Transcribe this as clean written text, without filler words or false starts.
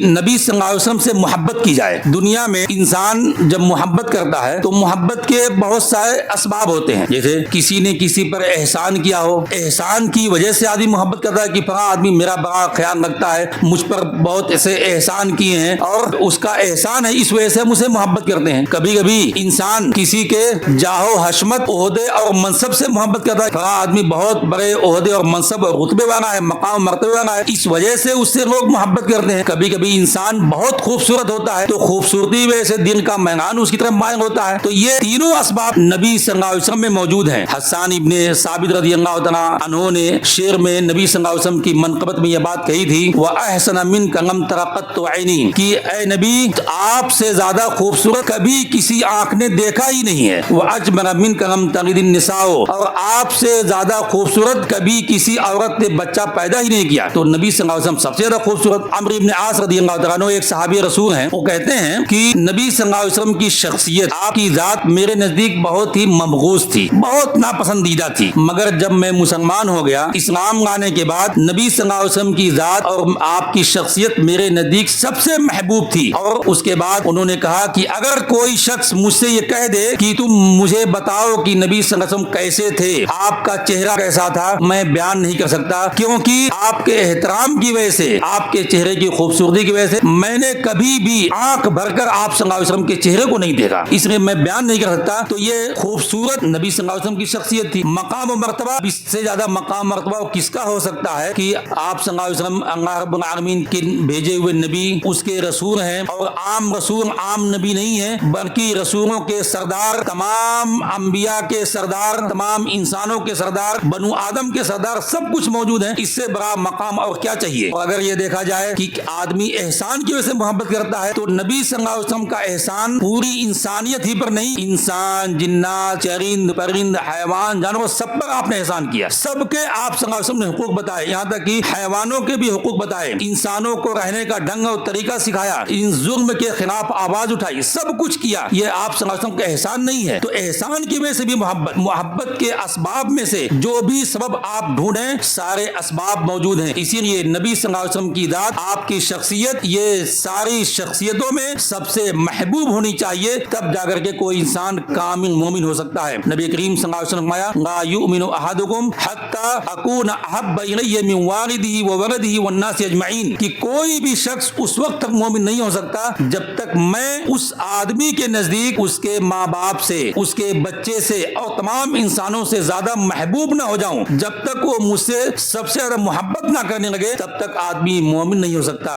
نبی صلی اللہ علیہ وسلم سے محبت کی جائے۔ دنیا میں انسان جب محبت کرتا ہے تو محبت کے بہت سارے اسباب ہوتے ہیں، جیسے کسی نے کسی پر احسان کیا ہو، احسان کی وجہ سے آدمی محبت کرتا ہے کہ فلاں آدمی میرا بڑا خیال رکھتا ہے، مجھ پر بہت ایسے احسان کیے ہیں اور اس کا احسان ہے، اس وجہ سے ہم اسے محبت کرتے ہیں۔ کبھی کبھی انسان کسی کے جاہ و حشمت، عہدے اور منصب سے محبت کرتا ہے، فلاں آدمی بہت بڑے عہدے اور منصب اور رتبے والا ہے، مقام مرتبے والا ہے، اس وجہ سے اس سے لوگ محبت کرتے ہیں۔ کبھی کبھی انسان بہت خوبصورت ہوتا ہے تو خوبصورتی وجہ سے دل کا میدان اس کی طرف مائل ہوتا ہے۔ تو یہ تینوں اسباب نبی صلی اللہ علیہ وسلم میں موجود ہیں۔ حسان ابن ثابت رضی اللہ تعالیٰ عنہ نے شعر میں نبی صلی اللہ علیہ وسلم کی منقبت میں یہ بات کہی تھی، وَأَحْسَنَ مِنْكَ لَمْ تَرَ قَطُّ عَيْنِي، کہ اے نبی آپ سے زیادہ خوبصورت کبھی کسی آنکھ نے دیکھا ہی نہیں ہے، وَأَجْمَلَ مِنْكَ لَمْ تَلِدِ النِّسَاءُ، اور آپ سے زیادہ خوبصورت کبھی کسی عورت نے بچہ پیدا ہی نہیں کیا۔ تو نبی صلی اللہ علیہ وسلم سب سے زیادہ خوبصورت۔ عمرو بن عاص رضی اللہ تعالیٰ عنہ ایک صحابی رسول ہیں، وہ کہتے ہیں کہ نبی صلی اللہ علیہ وسلم کی شخصیت، آپ کی ذات میرے نزدیک بہت ہی مبغوض تھی، بہت ناپسندیدہ تھی، مگر جب میں مسلمان ہو گیا، اسلام لانے کے بعد نبی صلی اللہ علیہ وسلم کی ذات اور آپ کی شخصیت میرے نزدیک سب سے محبوب تھی۔ اور اس کے بعد انہوں نے کہا کہ اگر کوئی شخص مجھ سے یہ کہہ دے کہ تم مجھے بتاؤ کہ نبی صلی اللہ علیہ وسلم کیسے تھے، آپ کا چہرہ کیسا تھا، میں بیان نہیں کر سکتا، کیونکہ آپ کے احترام کی وجہ سے، آپ کے چہرے کی خوبصورتی کی وجہ سے میں نے کبھی بھی آنکھ بھر کر آپ صلی اللہ علیہ وسلم کے چہرے کو نہیں دیکھا، اس لیے میں بیان نہیں کر سکتا۔ تو یہ خوبصورت نبی صلی اللہ علیہ وسلم کی شخصیت تھی۔ مقام و مرتبہ، اس سے زیادہ مقام مرتبہ کس کا ہو سکتا ہے کہ آپ صلی اللہ علیہ وسلم اللہ رب العالمین کے بھیجے ہوئے نبی، اس کے رسول ہیں، اور عام رسول عام نبی نہیں ہے، بلکہ رسولوں کے سردار، تمام انبیاء کے سردار، تمام انسانوں کے سردار، بنو آدم کے سردار، سب کچھ موجود ہیں۔ اس سے بڑا مقام اور کیا چاہیے؟ اور اگر یہ دیکھا جائے کہ آدمی احسان کی وجہ سے محبت کرتا ہے تو نبی صلی اللہ علیہ وسلم کا احسان پوری انسانیت ہی پر نہیں، انسان، جنات، چرند، پرند، حیوان، جانور، سب پر آپ نے احسان کیا، سب کے آپ صلی اللہ علیہ وسلم نے حقوق بتائے، یہاں تک کہ حیوانوں کے بھی حقوق بتائے، انسانوں کو رہنے کا ڈھنگ اور طریقہ سکھایا، ان ظلم کے خلاف آواز اٹھائی، سب کچھ کیا۔ یہ آپ صلی اللہ علیہ وسلم کا احسان نہیں ہے؟ تو احسان کی وجہ سے بھی محبت کے اسباب میں سے جو بھی سبب آپ ڈھونڈیں، سارے اسباب موجود ہیں۔ اسی لیے نبی صلی اللہ علیہ وسلم کی ذات، آپ کی شخصیت، یہ ساری شخصیتوں میں سب سے محبوب ہونی چاہیے، تب جا کر کے کوئی انسان کامل مومن ہو سکتا ہے۔ نبی کریم صلی اللہ علیہ وسلم فرمایا، لا یؤمن احدکم حتی اکون احب الی من والدہ وولدہ والناس اجمعین، کہ کوئی بھی شخص اس وقت تک مومن نہیں ہو سکتا جب تک میں اس آدمی کے نزدیک اس کے ماں باپ سے، اس کے بچے سے اور تمام انسانوں سے زیادہ محبوب نہ ہو جاؤں۔ جب تک وہ مجھ سے سب سے زیادہ محبت نہ کرنے لگے تب تک آدمی مومن نہیں ہو سکتا۔